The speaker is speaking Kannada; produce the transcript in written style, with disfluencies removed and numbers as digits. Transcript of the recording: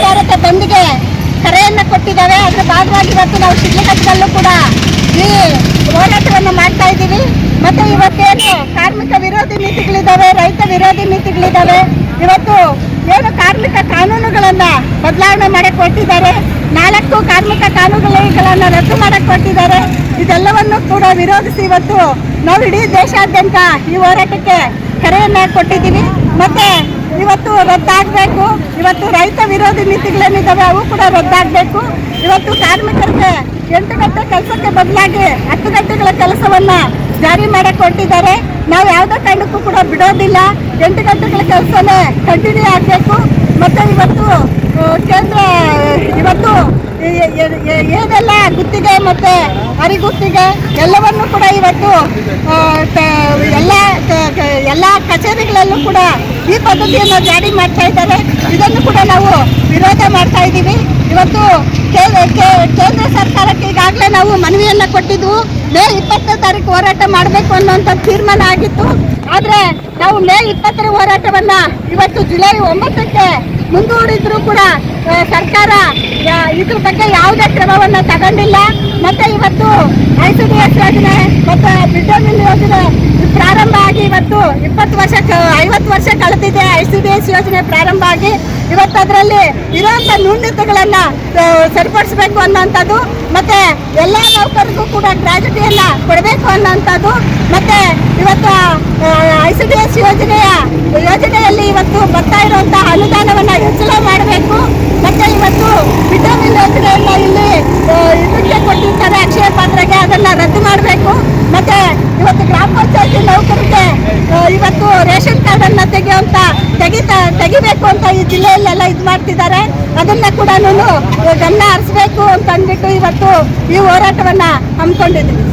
ಭಾರತ ಬಂದ್ಗೆ ಕರೆಯನ್ನ ಕೊಟ್ಟಿದ್ದಾವೆ. ಅದರ ಭಾಗವಾಗಿ ಇವತ್ತು ನಾವು ಶಿಡ್ಲಘಟ್ಟದಲ್ಲೂ ಕೂಡ ಈ ಹೋರಾಟವನ್ನು ಮಾಡ್ತಾ ಇದ್ದೀವಿ. ಮತ್ತೆ ಇವತ್ತೇನು ಕಾರ್ಮಿಕ ವಿರೋಧಿ ನೀತಿಗಳಿದ್ದಾವೆ, ರೈತ ವಿರೋಧಿ ನೀತಿಗಳಿದ್ದಾವೆ. ಇವತ್ತು ಏನು ಕಾರ್ಮಿಕ ಕಾನೂನುಗಳನ್ನ ಬದಲಾವಣೆ ಮಾಡಕ್ಕೆ ಕೊಟ್ಟಿದ್ದಾರೆ, 4 ಕಾರ್ಮಿಕ ಕಾನೂನುಗಳನ್ನು ರದ್ದು ಮಾಡಕ್ಕೆ ಕೊಟ್ಟಿದ್ದಾರೆ. ಇದೆಲ್ಲವನ್ನು ಕೂಡ ವಿರೋಧಿಸಿ ಇವತ್ತು ನಾವು ಇಡೀ ದೇಶಾದ್ಯಂತ ಈ ಹೋರಾಟಕ್ಕೆ ಕರೆಯನ್ನ ಕೊಟ್ಟಿದ್ದೀವಿ. ಮತ್ತೆ ಇವತ್ತು ರದ್ದಾಗಬೇಕು. ಇವತ್ತು ರೈತ ವಿರೋಧಿ ನೀತಿಗಳೇನಿದ್ದಾವೆ ಅವು ಕೂಡ ರದ್ದಾಗಬೇಕು. ಇವತ್ತು ಕಾರ್ಮಿಕರಿಗೆ 8 ಗಂಟೆ ಕೆಲಸಕ್ಕೆ ಬದಲಾಗಿ 10 ಗಂಟೆಗಳ ಕೆಲಸವನ್ನ ಜಾರಿ ಮಾಡಕ್ಕೆ ಕೊಟ್ಟಿದ್ದಾರೆ. ನಾವು ಯಾವುದೇ ಕಾರಣಕ್ಕೂ ಕೂಡ ಬಿಡೋದಿಲ್ಲ. 8 ಗಂಟೆಗಳ ಕೆಲಸನೇ ಕಂಟಿನ್ಯೂ ಆಗಬೇಕು. ಮತ್ತೆ ಇವತ್ತು ಕೇಂದ್ರ ಇವತ್ತು ಏನೆಲ್ಲ ಗುತ್ತಿಗೆ ಮತ್ತೆ ಅರಿಗುತ್ತಿಗೆ ಎಲ್ಲವನ್ನು ಕೂಡ ಇವತ್ತು ಎಲ್ಲ ಕಚೇರಿಗಳಲ್ಲೂ ಕೂಡ ಈ ಪದ್ಧತಿಯನ್ನು ಜಾರಿ ಮಾಡ್ತಾ ಇದ್ದಾರೆ. ಇದನ್ನು ಕೂಡ ನಾವು ವಿರೋಧ ಮಾಡ್ತಾ ಇದ್ದೀವಿ. ಇವತ್ತು ಕೇಂದ್ರ ಸರ್ಕಾರಕ್ಕೆ ಈಗಾಗಲೇ ನಾವು ಮನವಿಯನ್ನು ಕೊಟ್ಟಿದ್ವು. ಮೇ 20ನೇ ತಾರೀಕು ಹೋರಾಟ ಮಾಡಬೇಕು ಅನ್ನುವಂಥ ತೀರ್ಮಾನ ಆಗಿತ್ತು. ಆದರೆ ನಾವು ಮೇ 20ರ ಹೋರಾಟವನ್ನು ಇವತ್ತು ಜುಲೈ 9ಕ್ಕೆ ಮುಂದೂಡಿದ್ರು ಕೂಡ ಸರ್ಕಾರ ಇದ್ರ ಬಗ್ಗೆ ಯಾವುದೇ ಕ್ರಮವನ್ನು ತಗೊಂಡಿಲ್ಲ. ಮತ್ತೆ ಇವತ್ತು ICDS ಯೋಜನೆ ಮತ್ತು ಮಿಡ್ ಡೇ ಮೀಲ್ ಯೋಜನೆ ಪ್ರಾರಂಭ ಆಗಿ ಇವತ್ತು 50 ವರ್ಷ ಕಳೆದಿದೆ. ICDS ಯೋಜನೆ ಪ್ರಾರಂಭ ಆಗಿ ಇವತ್ತು ಅದರಲ್ಲಿ ಇರುವಂಥ ನ್ಯೂನತೆಗಳನ್ನು ಸರಿಪಡಿಸಬೇಕು ಅನ್ನೋಂಥದ್ದು, ಮತ್ತೆ ಎಲ್ಲ ನೌಕರಿಗೂ ಕೂಡ ಗ್ರಾಜ್ಯುಟಿಯನ್ನು ಕೊಡಬೇಕು ಅನ್ನೋಂಥದ್ದು, ಮತ್ತೆ ಇವತ್ತು ICDS ಯೋಜನೆಯಲ್ಲಿ ಇವತ್ತು ಬರ್ತಾ ಇರುವಂಥ ಅನುದಾನವನ್ನು ಹೆಚ್ಚಳ ಮಾಡಬೇಕು. ಮತ್ತೆ ಇವತ್ತು ಮಿಡ್ ಡೇ ಮೀಲ್ ಯೋಜನೆಯನ್ನು ಇಲ್ಲಿ ಇದಕ್ಕೆ ಕೊಟ್ಟಿರ್ತಾರೆ ಅಕ್ಷಯ ಪಾತ್ರೆಗೆ, ಅದನ್ನು ರದ್ದು ಮಾಡಬೇಕು. ಮತ್ತೆ ಇವತ್ತು ಗ್ರಾಮ ಪಂಚಾಯತಿ ನೌಕರಿಗೆ ಇವತ್ತು ರೇಷನ್ ಕಾರ್ಡನ್ನು ತೆಗಿಬೇಕು ಅಂತ ಈ ಜಿಲ್ಲೆಯಲ್ಲೆಲ್ಲ ಇದು ಮಾಡ್ತಿದ್ದಾರೆ. ಅದನ್ನ ಕೂಡ ಗಮನ ಹರಿಸಬೇಕು ಅಂತ ಅಂದ್ಬಿಟ್ಟು ಇವತ್ತು ಈ ಹೋರಾಟವನ್ನ ಹಮ್ಮಿಕೊಂಡಿದ್ದೀವಿ.